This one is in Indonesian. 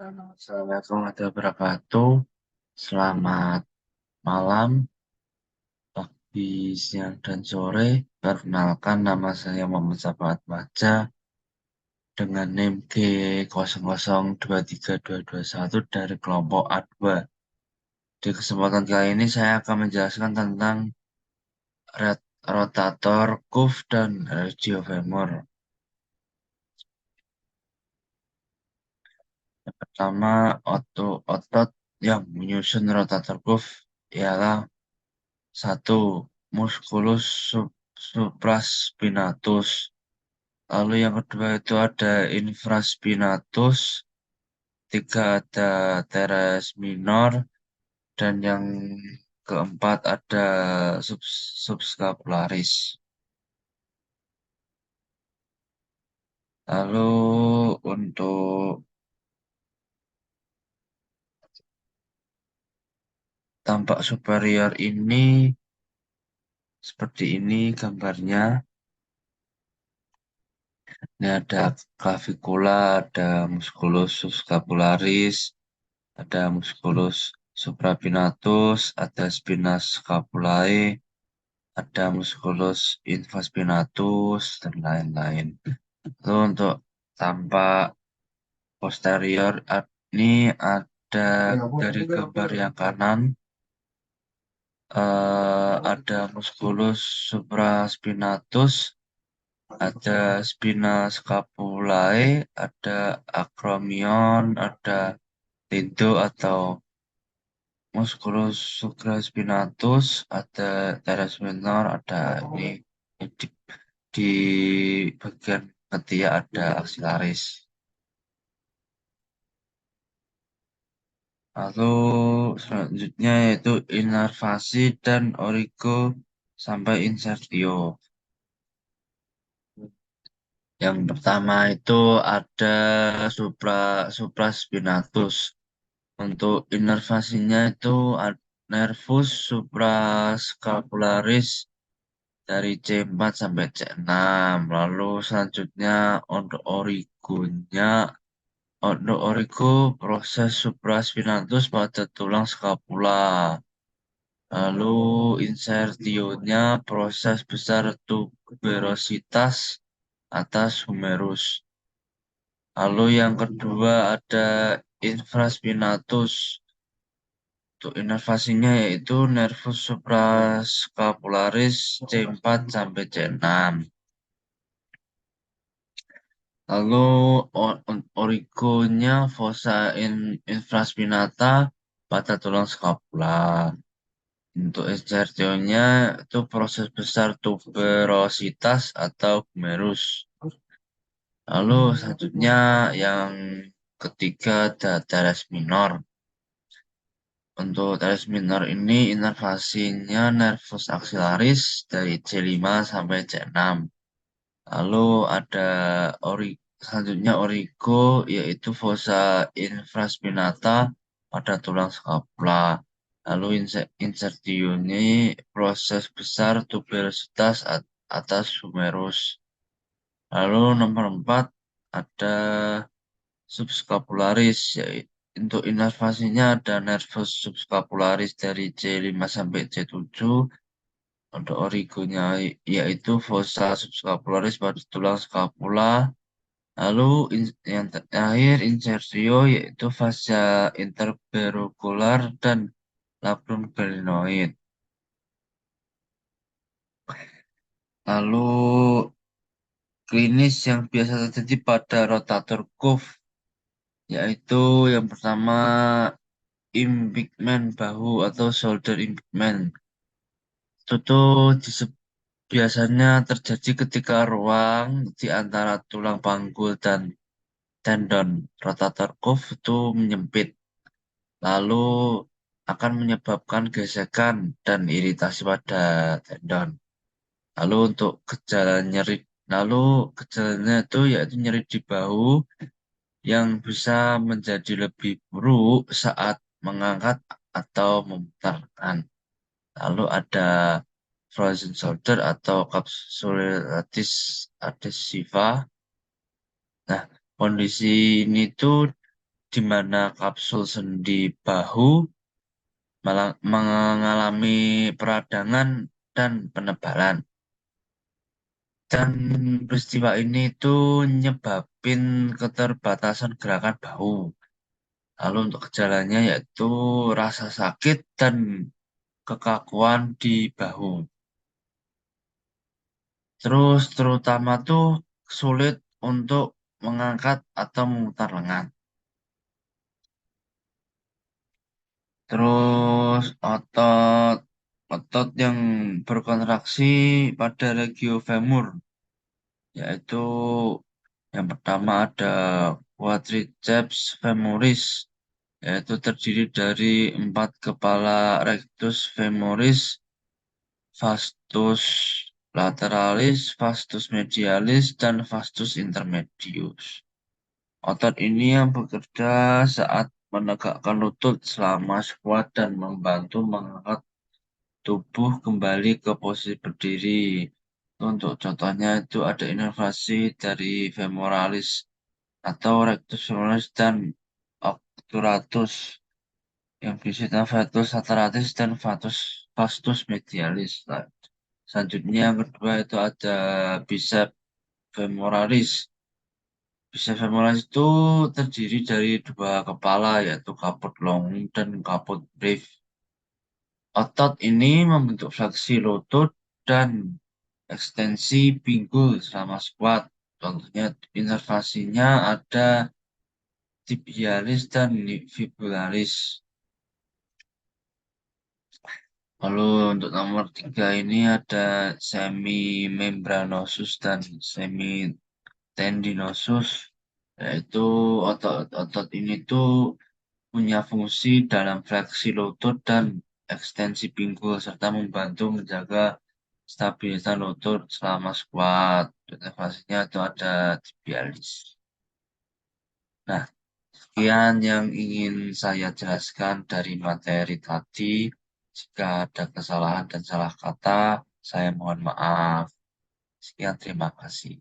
Assalamualaikum warahmatullahi wabarakatuh. Selamat malam, pagi, siang, dan sore. Perkenalkan, nama saya Muhammad Safaat Maja dengan NIM G00232221 dari kelompok A2. Di kesempatan kali ini saya akan menjelaskan tentang rotator cuff dan regiofemur. Yang pertama, otot yang menyusun rotator cuff ialah satu, musculus supraspinatus. Lalu yang kedua itu ada infraspinatus. Tiga ada teres minor. Dan yang keempat ada subscapularis. Lalu untuk tampak superior ini seperti ini gambarnya. Ini ada clavicula, ada musculus subscapularis, ada musculus suprapinatus, ada spina scapulae, ada musculus infraspinatus, dan lain-lain. Lalu untuk tampak posterior, ini ada dari gambar yang kanan, ada musculus supraspinatus, ada spina scapulae, ada acromion, ada lido atau musculus supraspinatus, ada teres minor, ada ini di bagian ketiak ada aksilaris. Lalu selanjutnya yaitu inervasi dan origo sampai insertio. Yang pertama itu ada supraspinatus. Untuk inervasinya itu nervus suprascapularis dari C4 sampai C6. Lalu selanjutnya untuk origo proses supraspinatus pada tulang scapula. Lalu insertionya proses besar tuberositas atas humerus. Lalu yang kedua ada infraspinatus. Untuk inervasinya yaitu nervus suprascapularis C4 sampai C6. Lalu origonya fossa infraspinata pada tulang scapula. Untuk insertionya itu proses besar tuberositas atau humerus. Lalu selanjutnya yang ketiga ada teres minor. Untuk teres minor ini inervasinya nervus axillaris dari C5 sampai C6. Lalu ada selanjutnya origo yaitu fossa infraspinata pada tulang scapula. Lalu insertio ini proses besar tuberositas atas humerus. Lalu nomor 4 ada subscapularis, yaitu untuk inervasinya ada nervus subscapularis dari C5 sampai C7. Untuk origonya yaitu fossa subscapularis pada tulang scapula. Lalu yang terakhir insertio yaitu fascia interperokular dan labrum glenoid. Lalu klinis yang biasa terjadi pada rotator cuff yaitu yang pertama impingement bahu atau shoulder impingement. Itu tuh biasanya terjadi ketika ruang di antara tulang panggul dan tendon rotator cuff itu menyempit, lalu akan menyebabkan gesekan dan iritasi pada tendon. Lalu untuk gejala nyeri, lalu gejalanya itu yaitu nyeri di bahu yang bisa menjadi lebih buruk saat mengangkat atau memutarkan. Lalu ada frozen shoulder atau capsulitis adhesiva. Nah, kondisi ini tuh di mana kapsul sendi bahu mengalami peradangan dan penebalan. Dan peristiwa ini itu nyebabin keterbatasan gerakan bahu. Lalu untuk gejalanya yaitu rasa sakit dan kekakuan di bahu. Terus terutama tuh sulit untuk mengangkat atau memutar lengan. Terus otot yang berkontraksi pada regio femur, yaitu yang pertama ada quadriceps femoris, yaitu terdiri dari 4 kepala rectus femoris, vastus lateralis, vastus medialis, dan vastus intermedius. Otot ini yang bekerja saat menegakkan lutut selama squat dan membantu mengangkat tubuh kembali ke posisi berdiri. Untuk contohnya itu ada inovasi dari femoralis atau rectus femoris dan obturatus yang berisikan vastus lateralis dan vastus medialis. Nah, selanjutnya yang kedua itu ada bicep femoralis. Bicep femoralis itu terdiri dari 2 kepala yaitu caput longum dan caput brevis. Otot ini membentuk fleksi lutut dan ekstensi pinggul selama squat. Contohnya inervasinya ada tibialis dan fibularis. Lalu untuk nomor 3 ini ada semimembranosus dan semitendinosus. Yaitu otot-otot ini tuh punya fungsi dalam fleksi lutut dan ekstensi pinggul serta membantu menjaga stabilitas lutut selama squat. Inovasinya itu ada tibialis. Nah, sekian yang ingin saya jelaskan dari materi tadi. Jika ada kesalahan dan salah kata, saya mohon maaf. Sekian, terima kasih.